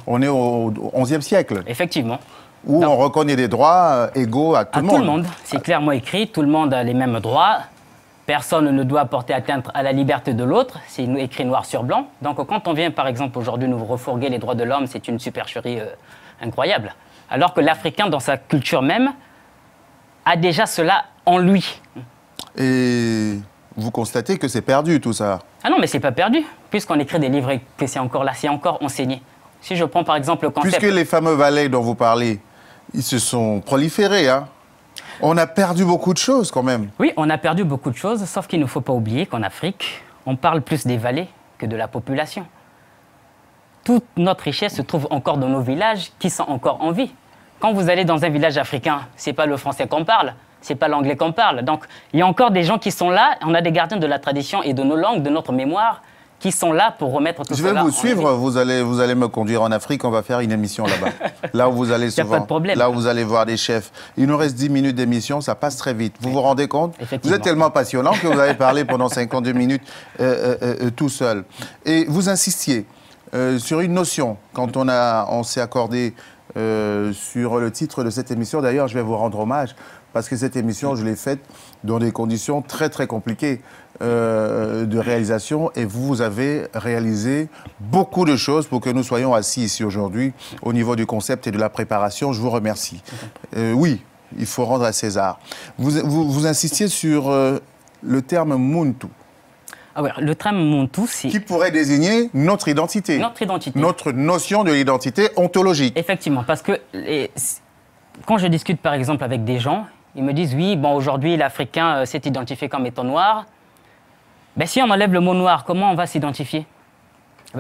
On est au XIe siècle. Effectivement. Où on reconnaît des droits égaux à tout le monde. À tout le monde. C'est clairement écrit, tout le monde a les mêmes droits. Personne ne doit porter atteinte à la liberté de l'autre, c'est écrit noir sur blanc. Donc quand on vient par exemple aujourd'hui nous refourguer les droits de l'homme, c'est une supercherie incroyable. Alors que l'Africain dans sa culture même a déjà cela en lui. Et vous constatez que c'est perdu tout ça? Ah non mais c'est pas perdu, puisqu'on écrit des livres et que c'est encore là, c'est encore enseigné. Si je prends par exemple le concept... Puisque les fameux valets dont vous parlez, ils se sont proliférés, hein? On a perdu beaucoup de choses quand même. Oui, on a perdu beaucoup de choses, sauf qu'il ne faut pas oublier qu'en Afrique, on parle plus des vallées que de la population. Toute notre richesse se trouve encore dans nos villages qui sont encore en vie. Quand vous allez dans un village africain, ce n'est pas le français qu'on parle, ce n'est pas l'anglais qu'on parle. Donc il y a encore des gens qui sont là, on a des gardiens de la tradition et de nos langues, de notre mémoire, qui sont là pour remettre tout cela. Je vais vous suivre, vous allez me conduire en Afrique, on va faire une émission là-bas. Là où vous allez souvent, pas de problème. Là où vous allez voir des chefs. Il nous reste 10 minutes d'émission, ça passe très vite. Vous vous rendez compte? Vous êtes tellement passionnant que vous avez parlé pendant 52 minutes tout seul. Et vous insistiez sur une notion, quand on s'est accordé sur le titre de cette émission. D'ailleurs, je vais vous rendre hommage, parce que cette émission, je l'ai faite dans des conditions très très compliquées de réalisation, et vous avez réalisé beaucoup de choses pour que nous soyons assis ici aujourd'hui au niveau du concept et de la préparation. Je vous remercie. Oui, il faut rendre à César. Vous insistiez sur le terme Muntu. Ah ouais, le terme Muntu, c'est... Qui pourrait désigner notre identité. Notre identité. Notre notion de l'identité ontologique. Effectivement, parce que quand je discute par exemple avec des gens, ils me disent oui, bon aujourd'hui l'Africain s'est identifié comme étant noir. Ben, si on enlève le mot noir, comment on va s'identifier?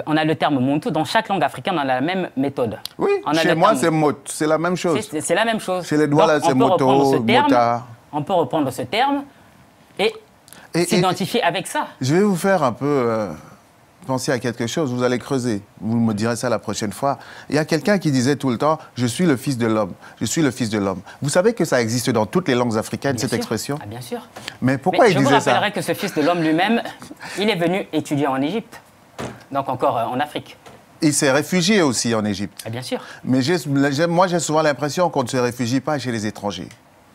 On a le terme Muntu, dans chaque langue africaine on a la même méthode. Oui, chez moi c'est Mot, c'est la même chose. C'est la même chose. Chez les Douala c'est Moto, Mota. On peut reprendre ce terme et s'identifier avec ça. Je vais vous faire un peu penser à quelque chose, vous allez creuser. Vous me direz ça la prochaine fois. Il y a quelqu'un qui disait tout le temps « Je suis le fils de l'homme, je suis le fils de l'homme ». Vous savez que ça existe dans toutes les langues africaines, bien cette sûr. Expression? Ah, bien sûr. Mais pourquoi il disait ça? Je vous rappellerai que ce fils de l'homme lui-même, il est venu étudier en Égypte, donc encore en Afrique. Il s'est réfugié aussi en Égypte. Ah, bien sûr. Mais moi, j'ai souvent l'impression qu'on ne se réfugie pas chez les étrangers.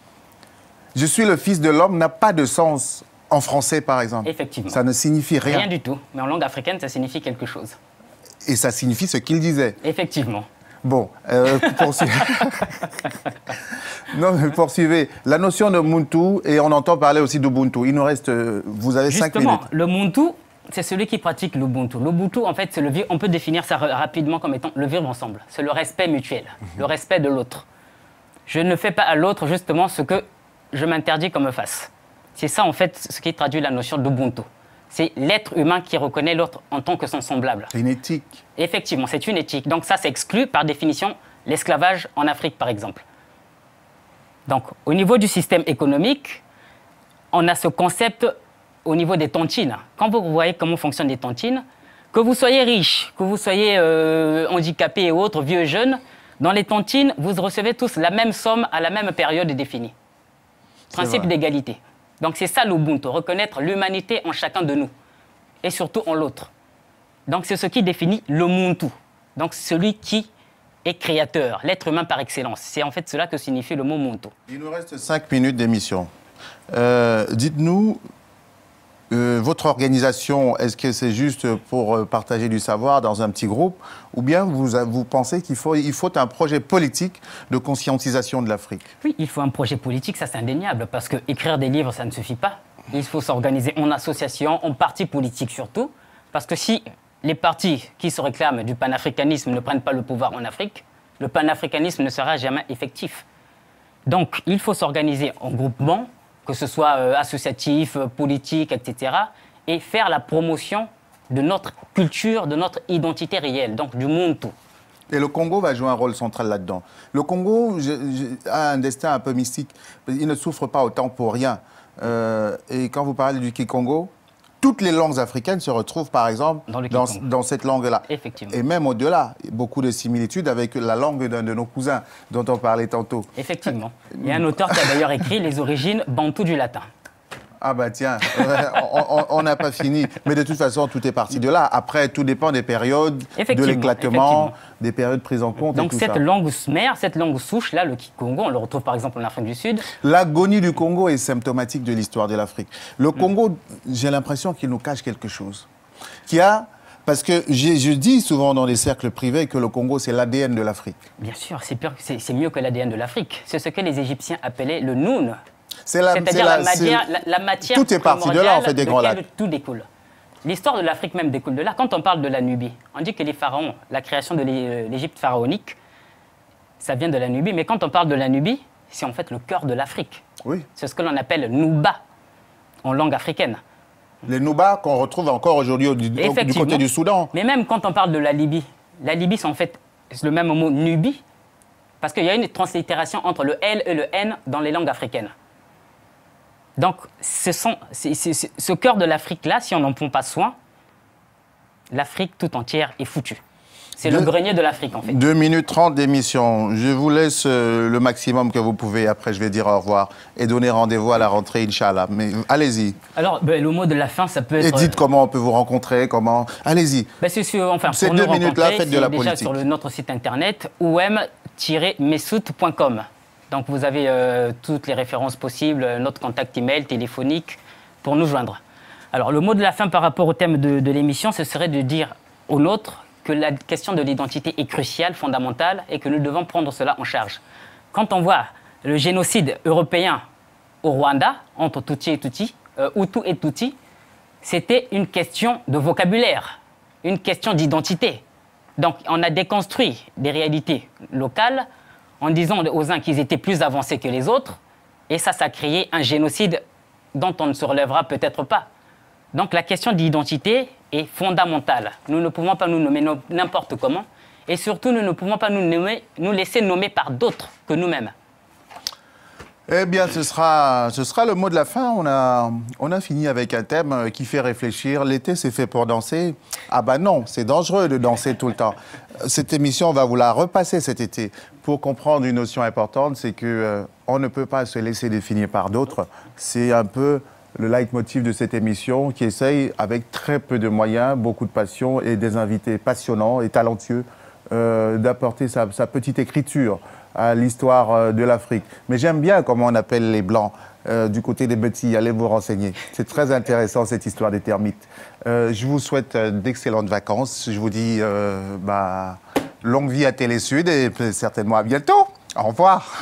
« Je suis le fils de l'homme » n'a pas de sens en français, par exemple. Effectivement. Ça ne signifie rien. Rien du tout. Mais en langue africaine, ça signifie quelque chose. Et ça signifie ce qu'il disait. Effectivement. Bon, non, mais poursuivez. La notion de Muntu, et on entend parler aussi d'Ubuntu. Il nous reste... vous avez 5 minutes. Justement, le Muntu, c'est celui qui pratique l'Ubuntu. L'Ubuntu, en fait, on peut définir ça rapidement comme étant le vivre ensemble. C'est le respect mutuel, le respect de l'autre. Je ne fais pas à l'autre, justement, ce que je m'interdis qu'on me fasse. C'est ça, en fait, ce qui traduit la notion d'Ubuntu. C'est l'être humain qui reconnaît l'autre en tant que son semblable. C'est une éthique. Effectivement, c'est une éthique. Donc ça exclut, par définition, l'esclavage en Afrique, par exemple. Donc, au niveau du système économique, on a ce concept au niveau des tontines. Quand vous voyez comment fonctionnent les tontines, que vous soyez riche, que vous soyez handicapé et autres, vieux, jeunes, dans les tontines, vous recevez tous la même somme à la même période définie. Principe d'égalité. Donc c'est ça l'Ubuntu, reconnaître l'humanité en chacun de nous, et surtout en l'autre. Donc c'est ce qui définit le Muntu, donc celui qui est créateur, l'être humain par excellence. C'est en fait cela que signifie le mot Muntu. Il nous reste 5 minutes d'émission. Dites-nous, votre organisation, est-ce que c'est juste pour partager du savoir dans un petit groupe, ou bien vous pensez qu'il faut un projet politique de conscientisation de l'Afrique? Oui, il faut un projet politique, ça c'est indéniable, parce que écrire des livres, ça ne suffit pas. Il faut s'organiser en association, en parti politique surtout, parce que si les partis qui se réclament du panafricanisme ne prennent pas le pouvoir en Afrique, le panafricanisme ne sera jamais effectif. Donc, il faut s'organiser en groupement, que ce soit associatif, politique, etc., et faire la promotion de notre culture, de notre identité réelle, donc du Muntu. Et le Congo va jouer un rôle central là-dedans. Le Congo a un destin un peu mystique. Il ne souffre pas autant pour rien. Et quand vous parlez du Kikongo, toutes les langues africaines se retrouvent, par exemple, dans cette langue-là. Effectivement. Et même au-delà, beaucoup de similitudes avec la langue d'un de nos cousins, dont on parlait tantôt. Effectivement. Il y a un auteur qui a d'ailleurs écrit les origines bantou du latin. Ah bah tiens, on n'a pas fini. Mais de toute façon, tout est parti de là. Après, tout dépend des périodes, de l'éclatement, des périodes prises en compte. Donc et tout cette ça. langue mère, cette langue souche, là, le Kikongo, on le retrouve par exemple en Afrique du Sud. L'agonie du Congo est symptomatique de l'histoire de l'Afrique. Le Congo, j'ai l'impression qu'il nous cache quelque chose. Parce que je dis souvent dans les cercles privés que le Congo, c'est l'ADN de l'Afrique. Bien sûr, c'est mieux que l'ADN de l'Afrique. C'est ce que les Égyptiens appelaient le Noun. C'est-à-dire la matière tout est parti de là, en fait, des Grands Lacs. Tout découle. L'histoire de l'Afrique même découle de là. Quand on parle de la Nubie, on dit que les pharaons, la création de l'Égypte pharaonique, ça vient de la Nubie. Mais quand on parle de la Nubie, c'est en fait le cœur de l'Afrique. Oui. C'est ce que l'on appelle Nouba, en langue africaine. Les Nouba qu'on retrouve encore aujourd'hui du côté du Soudan. Mais même quand on parle de la Libye, c'est en fait le même mot Nubie, parce qu'il y a une translittération entre le L et le N dans les langues africaines. Donc, ce cœur de l'Afrique-là, si on n'en prend pas soin, l'Afrique tout entière est foutue. C'est le grenier de l'Afrique, en fait. 2 minutes 30 d'émission. Je vous laisse le maximum que vous pouvez. Après, je vais dire au revoir et donner rendez-vous à la rentrée, Inch'Allah. Mais allez-y. Alors, le mot de la fin, ça peut être... Et dites comment on peut vous rencontrer, comment... Allez-y. Ces 2 minutes-là, faites de la politique. Déjà sur notre site internet, oum-messout.com. Donc, vous avez toutes les références possibles, notre contact email, téléphonique, pour nous joindre. Alors, le mot de la fin par rapport au thème de l'émission, ce serait de dire aux nôtres que la question de l'identité est cruciale, fondamentale, et que nous devons prendre cela en charge. Quand on voit le génocide européen au Rwanda, entre Hutu et Tutsi, c'était une question de vocabulaire, une question d'identité. Donc, on a déconstruit des réalités locales en disant aux uns qu'ils étaient plus avancés que les autres, et ça a créé un génocide dont on ne se relèvera peut-être pas. Donc, la question d'identité est fondamentale. Nous ne pouvons pas nous nommer n'importe comment, et surtout, nous ne pouvons pas nous laisser nommer par d'autres que nous-mêmes. Eh bien, ce sera le mot de la fin. On a fini avec un thème qui fait réfléchir. L'été, c'est fait pour danser. Ah ben non, c'est dangereux de danser tout le temps. Cette émission, on va vous la repasser cet été pour comprendre une notion importante, c'est que on ne peut pas se laisser définir par d'autres. C'est un peu le leitmotiv de cette émission qui essaye, avec très peu de moyens, beaucoup de passion et des invités passionnants et talentueux, d'apporter sa petite écriture à l'histoire de l'Afrique. Mais j'aime bien comment on appelle les Blancs du côté des Betty. Allez vous renseigner. C'est très intéressant, cette histoire des termites. Je vous souhaite d'excellentes vacances. Je vous dis longue vie à Télé Sud et certainement à bientôt. Au revoir.